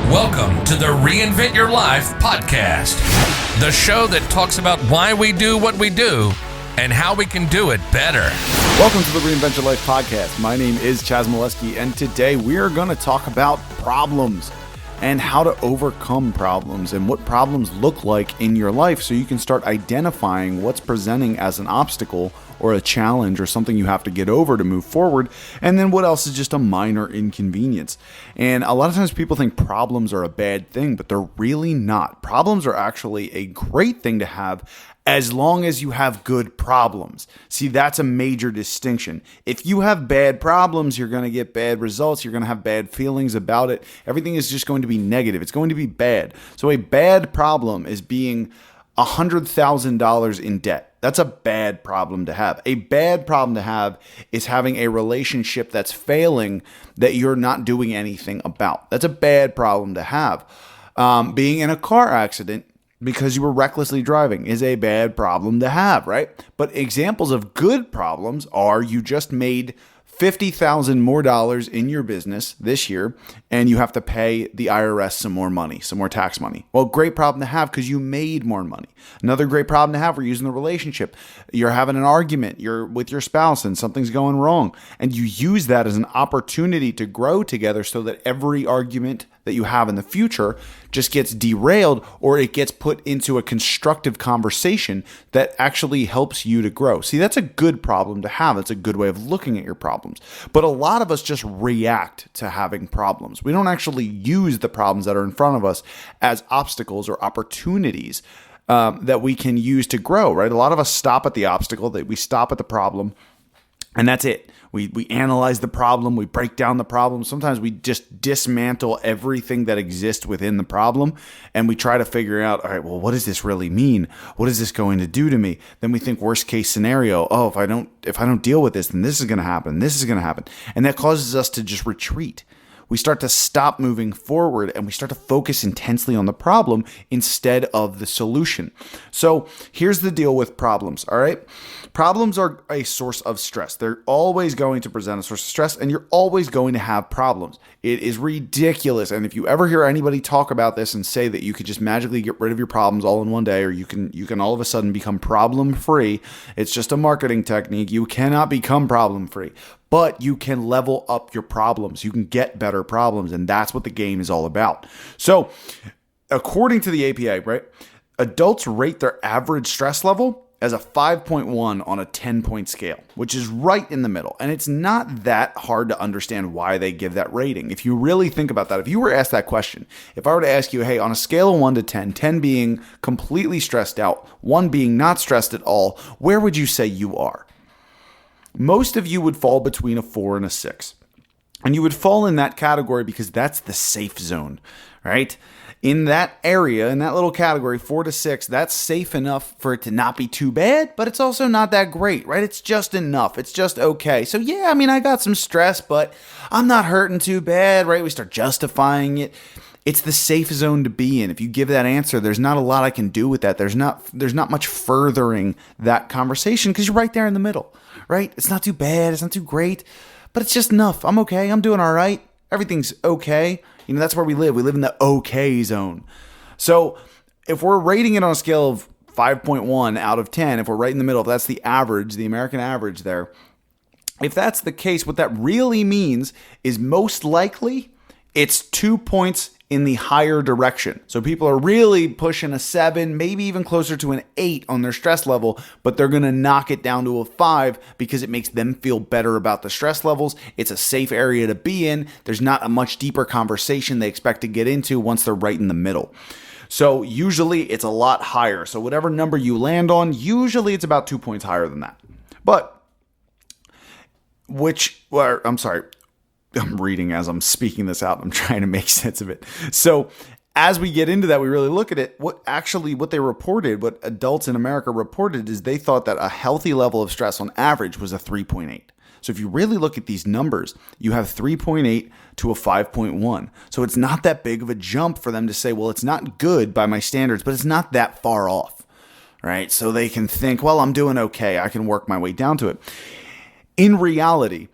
Welcome to the Reinvent Your Life podcast, the show that talks about why we do what we do and how we can do it better. Welcome to the Reinvent Your Life podcast. My name is Chaz Molesky, and today we are going to talk about problems and how to overcome problems and what problems look like in your life so you can start identifying what's presenting as an obstacle or a challenge or something you have to get over to move forward, and then what else is just a minor inconvenience. And a lot of times people think problems are a bad thing, but they're really not. Problems are actually a great thing to have as long as you have good problems. See, that's a major distinction. If you have bad problems, you're going to get bad results. You're going to have bad feelings about it. Everything is just going to be negative. It's going to be bad. So a bad problem is being $100,000 in debt. That's a bad problem to have. A bad problem to have is having a relationship that's failing that you're not doing anything about. That's a bad problem to have. Being in a car accident because you were recklessly driving is a bad problem to have, right? But examples of good problems are you just made $50,000 more in your business this year, and you have to pay the IRS some more money, some more tax money. Well, great problem to have because you made more money. Another great problem to have, we're using the relationship. You're having an argument, you're with your spouse and something's going wrong, and you use that as an opportunity to grow together so that every argument that you have in the future just gets derailed or it gets put into a constructive conversation that actually helps you to grow. See, that's a good problem to have. It's a good way of looking at your problems. But a lot of us just react to having problems. We don't actually use the problems that are in front of us as obstacles or opportunities that we can use to grow, right? A lot of us stop at the obstacle, that we stop at the problem, and that's it. We analyze the problem, we break down the problem. Sometimes we just dismantle everything that exists within the problem, and we try to figure out, all right, well, what does this really mean? What is this going to do to me? Then we think worst case scenario, oh, if I don't deal with this, then this is going to happen. This is going to happen. And that causes us to just retreat. We start to stop moving forward and we start to focus intensely on the problem instead of the solution. So here's the deal with problems, all right? Problems are a source of stress. They're always going to present a source of stress, and you're always going to have problems. It is ridiculous. And if you ever hear anybody talk about this and say that you could just magically get rid of your problems all in one day, or you can all of a sudden become problem-free, it's just a marketing technique. You cannot become problem-free. But you can level up your problems. You can get better problems, and that's what the game is all about. So, according to the APA, right, adults rate their average stress level as a 5.1 on a 10-point scale, which is right in the middle. And it's not that hard to understand why they give that rating. If you really think about that, if you were asked that question, if I were to ask you, hey, on a scale of 1 to 10, 10 being completely stressed out, 1 being not stressed at all, where would you say you are? Most of you would fall between a 4 and a 6. And you would fall in that category because that's the safe zone, right? In that area, in that little category, 4 to 6, that's safe enough for it to not be too bad, but it's also not that great, right? It's just enough. It's just okay. So yeah, I mean, I got some stress, but I'm not hurting too bad, right? We start justifying it. It's the safe zone to be in. If you give that answer, there's not a lot I can do with that. There's not much furthering that conversation because you're right there in the middle, right? It's not too bad. It's not too great, but it's just enough. I'm okay. I'm doing all right. Everything's okay. You know, that's where we live. We live in the okay zone. So if we're rating it on a scale of 5.1 out of 10, if we're right in the middle, if that's the average, the American average there, if that's the case, what that really means is most likely it's 2 points in the higher direction. So people are really pushing a 7, maybe even closer to an 8 on their stress level, but they're going to knock it down to a 5 because it makes them feel better about the stress levels. It's a safe area to be in. There's not a much deeper conversation they expect to get into once they're right in the middle. So usually it's a lot higher. So whatever number you land on, usually it's about 2 points higher than that. But I'm reading as I'm speaking this out. I'm trying to make sense of it. So as we get into that, we really look at it. What adults in America reported is they thought that a healthy level of stress on average was a 3.8. So if you really look at these numbers, you have 3.8 to a 5.1. So it's not that big of a jump for them to say, well, it's not good by my standards, but it's not that far off, right? So they can think, well, I'm doing okay. I can work my way down to it. In reality,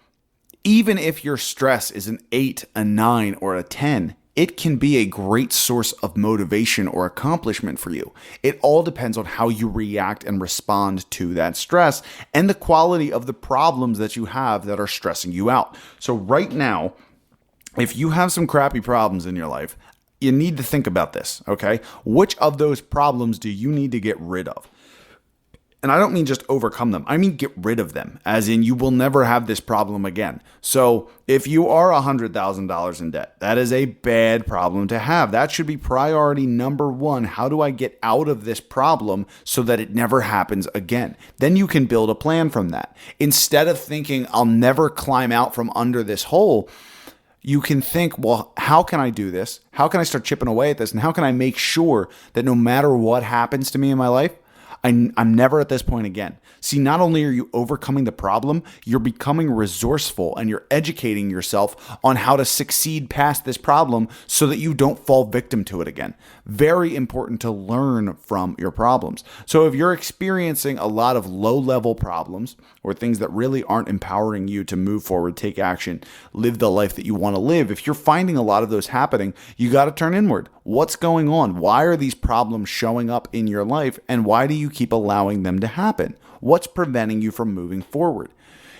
even if your stress is an 8, a 9, or a 10, it can be a great source of motivation or accomplishment for you. It all depends on how you react and respond to that stress and the quality of the problems that you have that are stressing you out. So right now, if you have some crappy problems in your life, you need to think about this, okay? Which of those problems do you need to get rid of? And I don't mean just overcome them. I mean get rid of them, as in you will never have this problem again. So if you are $100,000 in debt, that is a bad problem to have. That should be priority number one. How do I get out of this problem so that it never happens again? Then you can build a plan from that. Instead of thinking, I'll never climb out from under this hole, you can think, well, how can I do this? How can I start chipping away at this? And how can I make sure that no matter what happens to me in my life, I'm never at this point again. See, not only are you overcoming the problem, you're becoming resourceful and you're educating yourself on how to succeed past this problem so that you don't fall victim to it again. Very important to learn from your problems. So if you're experiencing a lot of low-level problems or things that really aren't empowering you to move forward, take action, live the life that you want to live, if you're finding a lot of those happening, you got to turn inward. What's going on? Why are these problems showing up in your life? And why do you keep allowing them to happen? What's preventing you from moving forward?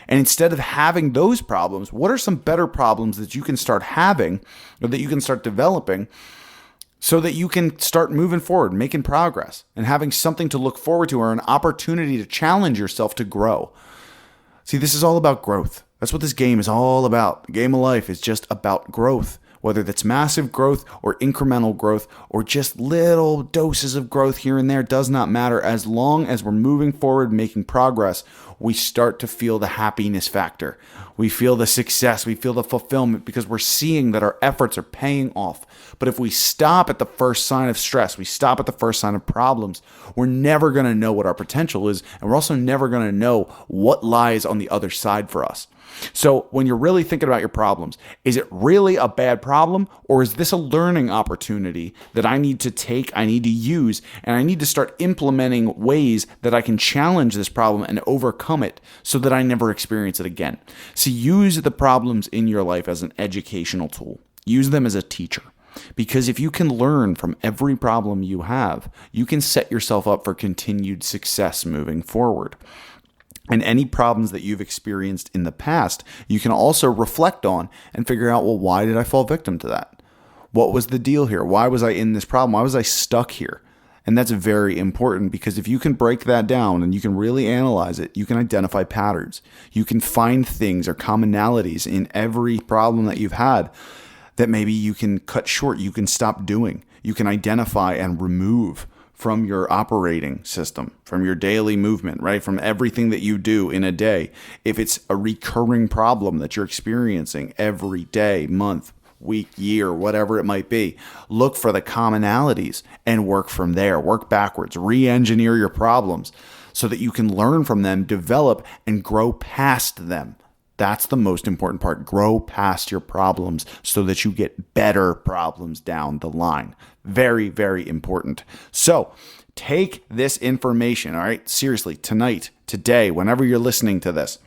And instead of having those problems, what are some better problems that you can start having or that you can start developing so that you can start moving forward, making progress, and having something to look forward to or an opportunity to challenge yourself to grow? See, this is all about growth. That's what this game is all about. The game of life is just about growth. Whether that's massive growth or incremental growth or just little doses of growth here and there, does not matter. As long as we're moving forward, making progress, we start to feel the happiness factor. We feel the success. We feel the fulfillment because we're seeing that our efforts are paying off. But if we stop at the first sign of stress, we stop at the first sign of problems, we're never going to know what our potential is. And we're also never going to know what lies on the other side for us. So when you're really thinking about your problems, is it really a bad problem, or is this a learning opportunity that I need to take, I need to use, and I need to start implementing ways that I can challenge this problem and overcome it so that I never experience it again? So use the problems in your life as an educational tool. Use them as a teacher. Because if you can learn from every problem you have, you can set yourself up for continued success moving forward. And any problems that you've experienced in the past, you can also reflect on and figure out, well, why did I fall victim to that? What was the deal here? Why was I in this problem? Why was I stuck here? And that's very important because if you can break that down and you can really analyze it, you can identify patterns. You can find things or commonalities in every problem that you've had that maybe you can cut short, you can stop doing. You can identify and remove from your operating system, from your daily movement, right? From everything that you do in a day. If it's a recurring problem that you're experiencing every day, month, week, year, whatever it might be, look for the commonalities and work from there. Work backwards. Re-engineer your problems so that you can learn from them, develop, and grow past them. That's the most important part. Grow past your problems so that you get better problems down the line. Very, very important. So take this information, all right? Seriously, tonight, today, whenever you're listening to this,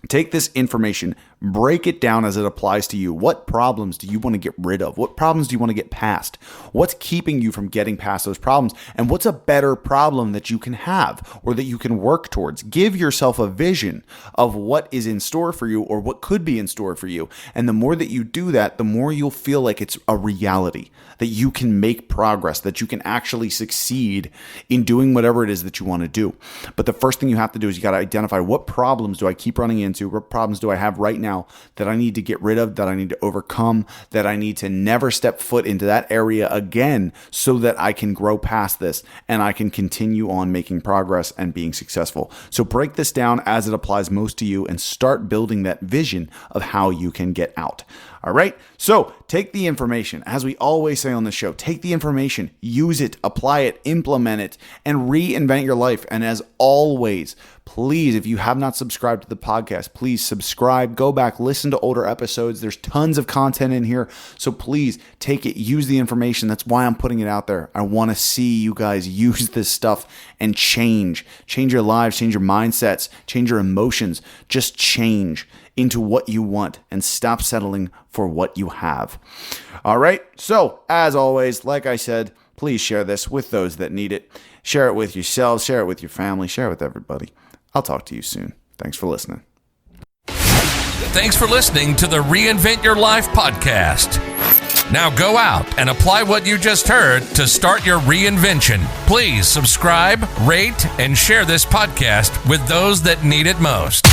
take this information, break it down as it applies to you. What problems do you want to get rid of? What problems do you want to get past? What's keeping you from getting past those problems? And what's a better problem that you can have or that you can work towards? Give yourself a vision of what is in store for you or what could be in store for you. And the more that you do that, the more you'll feel like it's a reality, that you can make progress, that you can actually succeed in doing whatever it is that you want to do. But the first thing you have to do is you got to identify, what problems do I keep running into? What problems do I have right now that I need to get rid of, that I need to overcome, that I need to never step foot into that area again so that I can grow past this and I can continue on making progress and being successful. So break this down as it applies most to you and start building that vision of how you can get out. All right. So take the information, as we always say on the show, take the information, use it, apply it, implement it, and reinvent your life. And as always, please, if you have not subscribed to the podcast, please subscribe, go back, listen to older episodes. There's tons of content in here. So please take it, use the information. That's why I'm putting it out there. I want to see you guys use this stuff and change your lives, change your mindsets, change your emotions, just change. into what you want and stop settling for what you have. All right. So as always, like I said, please share this with those that need it. Share it with yourselves, share it with your family, share it with everybody. I'll talk to you soon. Thanks for listening. Thanks for listening to the Reinvent Your Life podcast. Now go out and apply what you just heard to start your reinvention. Please subscribe, rate, and share this podcast with those that need it most.